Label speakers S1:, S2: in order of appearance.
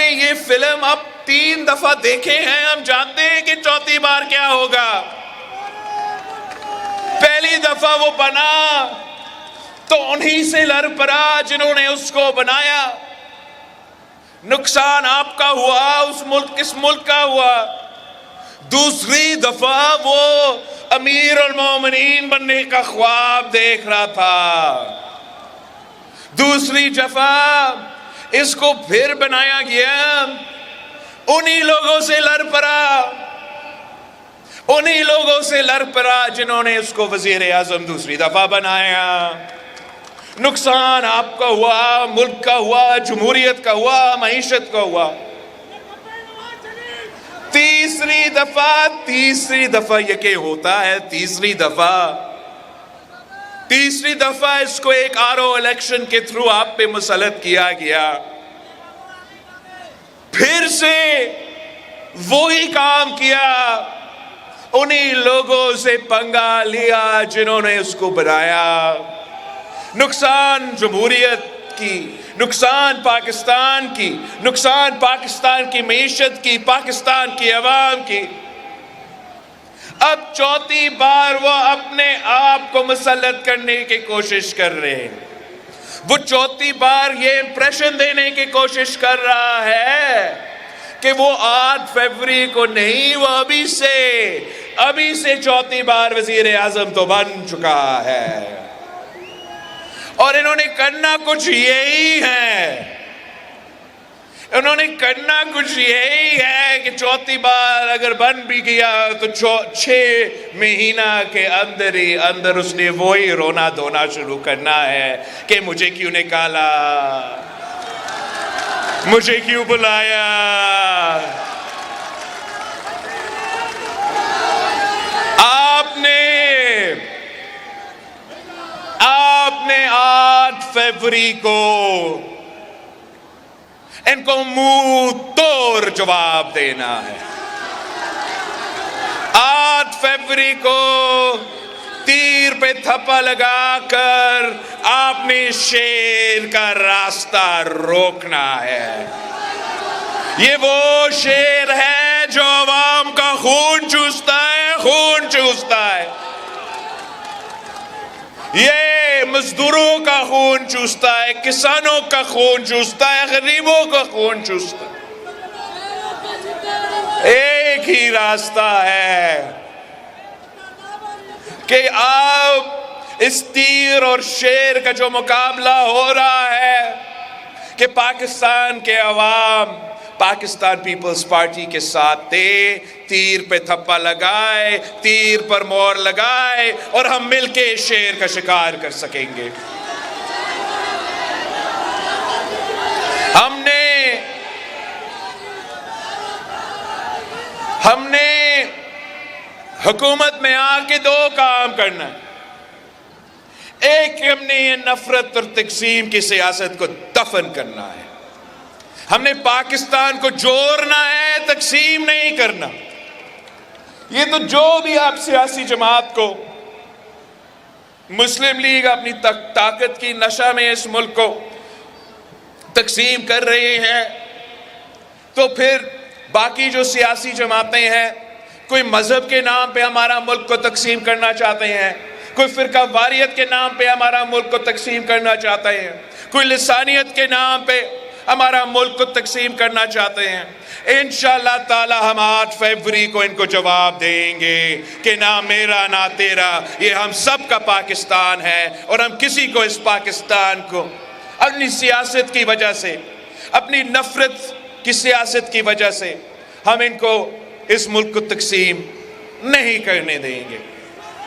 S1: نے یہ فلم اب 3 دفعہ دیکھے ہیں، ہم جانتے ہیں کہ چوتھی بار کیا ہوگا۔ پہلی دفعہ وہ بنا تو انہی سے لڑ پڑا جنہوں نے اس کو بنایا، نقصان آپ کا ہوا، اس ملک کا ہوا۔ دوسری دفعہ وہ امیر المومنین بننے کا خواب دیکھ رہا تھا، دوسری دفعہ اس کو پھر بنایا گیا، انہی لوگوں سے لڑ پڑا جنہوں نے اس کو وزیر اعظم دوسری دفعہ بنایا۔ نقصان آپ کا ہوا، ملک کا ہوا، جمہوریت کا ہوا، معیشت کا ہوا۔ تیسری دفعہ یہ کہ ہوتا ہے، تیسری دفعہ اس کو ایک الیکشن کے تھرو آپ پہ مسلط کیا گیا، پھر سے وہی کام کیا، انہی لوگوں سے پنگا لیا جنہوں نے اس کو بنایا۔ نقصان جمہوریت کی، نقصان پاکستان کی، نقصان پاکستان کی معیشت کی، پاکستان کی عوام کی۔ اب چوتھی بار وہ اپنے آپ کو مسلط کرنے کی کوشش کر رہے ہیں، وہ چوتھی بار یہ امپریشن دینے کی کوشش کر رہا ہے کہ وہ 8 فروری کو نہیں، وہ ابھی سے چوتھی بار وزیر اعظم تو بن چکا ہے۔ اور انہوں نے کرنا کچھ یہی ہے کہ چوتھی بار اگر بن بھی گیا تو 6 مہینہ کے اندر اس نے وہی رونا دھونا شروع کرنا ہے کہ مجھے کیوں نکالا، مجھے کیوں بلایا۔ آپ نے 8 فروری کو ان کو منہ توڑ جواب دینا ہے۔ 8 فروری کو تیر پہ تھپا لگا کر آپ نے شیر کا راستہ روکنا ہے۔ یہ وہ شیر ہے جو عوام کا خون چوستا ہے، یہ مزدوروں کا خون چوستا ہے، کسانوں کا خون چوستا ہے، غریبوں کا خون چوستا ہے۔ ایک ہی راستہ ہے کہ آپ اس تیر اور شیر کا جو مقابلہ ہو رہا ہے کہ پاکستان کے عوام پاکستان پیپلز پارٹی کے ساتھ تھے، تیر پہ تھپا لگائے، تیر پر مور لگائے اور ہم مل کے شیر کا شکار کر سکیں گے۔ ہم نے حکومت میں آ کے 2 کام کرنا ہے۔ ایک، ہم نے یہ نفرت اور تقسیم کی سیاست کو دفن کرنا ہے۔ ہم نے پاکستان کو جوڑنا ہے، تقسیم نہیں کرنا۔ یہ تو جو بھی آپ سیاسی جماعت کو، مسلم لیگ اپنی طاقت کی نشہ میں اس ملک کو تقسیم کر رہے ہیں، تو پھر باقی جو سیاسی جماعتیں ہیں، کوئی مذہب کے نام پہ ہمارا ملک کو تقسیم کرنا چاہتے ہیں، کوئی فرقہ واریت کے نام پہ ہمارا ملک کو تقسیم کرنا چاہتے ہیں، کوئی لسانیت کے نام پہ ہمارا ملک کو تقسیم کرنا چاہتے ہیں۔ انشاءاللہ تعالی ہم 8 فروری کو ان کو جواب دیں گے کہ نہ میرا نہ تیرا، یہ ہم سب کا پاکستان ہے، اور ہم کسی کو اس پاکستان کو اپنی سیاست کی وجہ سے، اپنی نفرت کی سیاست کی وجہ سے ہم ان کو اس ملک کو تقسیم نہیں کرنے دیں گے۔